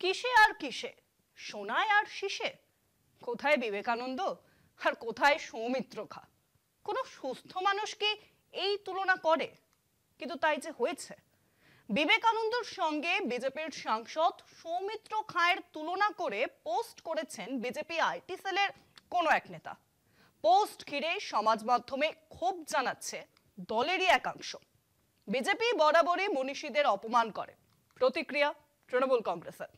কিসে আর কিসে, সোনায় আর শীষে? কোথায় বিবেকানন্দ আর কোথায় সৌমিত্র খা? কোনো সুস্থ মানুষ কি এই তুলনা করে? কিন্তু তাই যে হয়েছে। বিবেকানন্দর সঙ্গে বিজেপির সাংসদ সৌমিত্র খায়ের তুলনা করে পোস্ট করেছেন বিজেপি আইটি সেলের কোনো এক নেতা। পোস্ট ঘিরে সমাজ মাধ্যমে ক্ষোভ জানাচ্ছে দলেরই একাংশ। বিজেপি বরাবরই মনীষীদের অপমান করে। প্রতিক্রিয়া তৃণমূল কংগ্রেসের।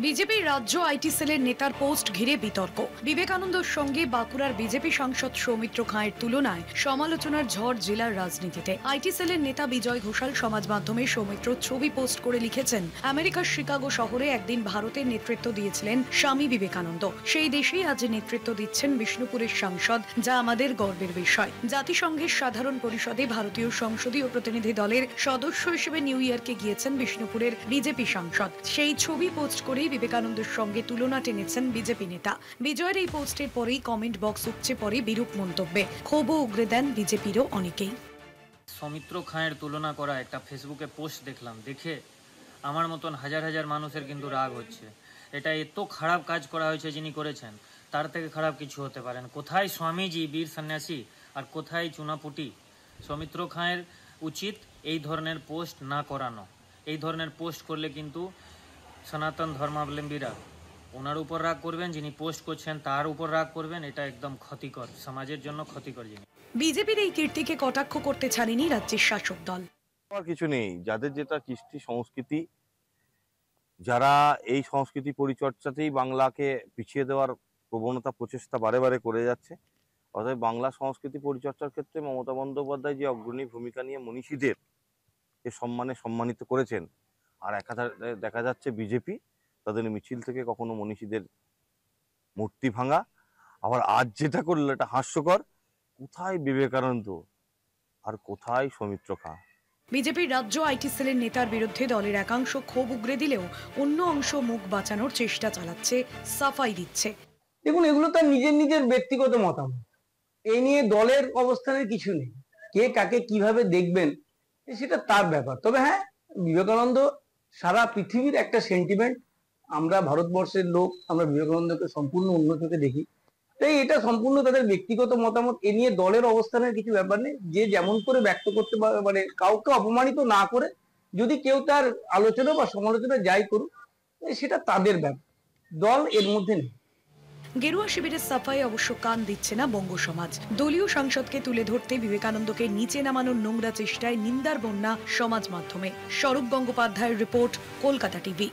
বিজেপির রাজ্য আইটি সেলের নেতার পোস্ট ঘিরে বিতর্ক। বিবেকানন্দর সঙ্গে বাঁকুড়ার বিজেপি সাংসদ সৌমিত্র খাঁয়ের তুলনায় সমালোচনার ঝড় জেলার রাজনীতিতে। আইটি সেলের নেতা বিজয় ঘোষাল সমাজ মাধ্যমে সৌমিত্র ছবি পোস্ট করে লিখেছেন, আমেরিকার শিকাগো শহরে একদিন ভারতের নেতৃত্ব দিয়েছিলেন স্বামী বিবেকানন্দ। সেই দেশেই আজ নেতৃত্ব দিচ্ছেন বিষ্ণুপুরের সাংসদ, যা আমাদের গর্বের বিষয়। জাতিসংঘের সাধারণ পরিষদে ভারতীয় সংসদীয় প্রতিনিধি দলের সদস্য হিসেবে নিউ ইয়র্কে গিয়েছেন বিষ্ণুপুরের বিজেপি সাংসদ। সেই ছবি পোস্ট করে বিবেকানন্দের সঙ্গে তুলনা টেনেছেন বিজেপি নেতা। বিজয়ের এই পোস্টের পরেই কমেন্ট বক্স উপচে পড়ে বিরূপ মন্তব্যে। ক্ষোভও উগরে দেন বিজেপিরও অনেকেই। সৌমিত্র খাঁয়ের তুলনা করা একটা ফেসবুকে পোস্ট দেখলাম, দেখে আমার মতন হাজার হাজার মানুষের কিন্তু রাগ হচ্ছে। এটা এত খারাপ কাজ করা হয়েছে যিনি করেছেন, তার থেকে খারাপ কিছু হতে পারেন। কোথায় স্বামীজি বীর সন্ন্যাসী আর কোথায় চুনাপুটি? সৌমিত্র খাঁয়ের উচিত এই ধরনের পোস্ট না করানো। এই ধরনের পোস্ট করলে কিন্তু সনাতন ধর্মাবলম্বীরা ওনার উপর রাগ করবেন, যিনি পোস্ট করছেন তার উপর রাগ করবেন। এটা একদম ক্ষতিকর, সমাজের জন্য ক্ষতিকর জিনিস। বিজেপির এই কীর্তিকে কটাক্ষ করতে ছাড়েনি রাজ্যের শাসক দল। কিছু নেই, যাদের যেটা কৃষ্টি সংস্কৃতি, যারা এই সংস্কৃতি পরিচর্যাতেই বাংলাকে পিছিয়ে দেওয়ার প্রবণতা প্রচেষ্টা বারে বারে করে যাচ্ছে। অতএব বাংলা সংস্কৃতি পরিচর্যার ক্ষেত্রে মমতা বন্দ্যোপাধ্যায় যে অগ্রণী ভূমিকা নিয়ে মনীষীদের সম্মানিত করেছেন, আর একাধারে দেখা যাচ্ছে বিজেপি তাদের মিছিল থেকে কখনো মনীষীদের মূর্তি ভাঙা, আবার আজ যেটা করলো এটা হাস্যকর। কোথায় বিবেকানন্দ আর কোথায় সৌমিত্র খাঁ? বিজেপির রাজ্য আইটি সেলের নেতার বিরুদ্ধে দলের একাংশ ক্ষোভ উগরে দিলেও অন্য অংশ মুখ বাঁচানোর চেষ্টা চালাচ্ছে, সাফাই দিচ্ছে। দেখুন, এগুলো তার নিজের নিজের ব্যক্তিগত মতামত। এই নিয়ে দলের অবস্থানের কিছু নেই। কে কাকে কিভাবে দেখবেন সেটা তার ব্যাপার। তবে হ্যাঁ, বিবেকানন্দ সারা পৃথিবীর একটা সেন্টিমেন্ট। আমরা ভারতবর্ষের লোক, আমরা বিবেকানন্দকে সম্পূর্ণ অন্য চোখে দেখি। তাই এটা সম্পূর্ণ তাদের ব্যক্তিগত মতামত। এ নিয়ে দলের অবস্থানের কিছু ব্যাপার নেই। যে যেমন করে ব্যক্ত করতে পারে, কাউকে অপমানিত না করে যদি কেউ তার আলোচনা বা সমালোচনা যাই করুক, সেটা তাদের ব্যাপার, দল এর মধ্যে নেই। গেরুয়া শিবিরের সাফাই অবশ্য কান দিচ্ছে না বঙ্গ সমাজ। দলীয় সাংসদকে তুলে ধরতে বিবেকানন্দকে নিচে নামানোর নোংরা চেষ্টায় নিন্দার বন্যা সমাজ মাধ্যমে। স্বরূপ গঙ্গোপাধ্যায়ের রিপোর্ট, কলকাতা টিভি।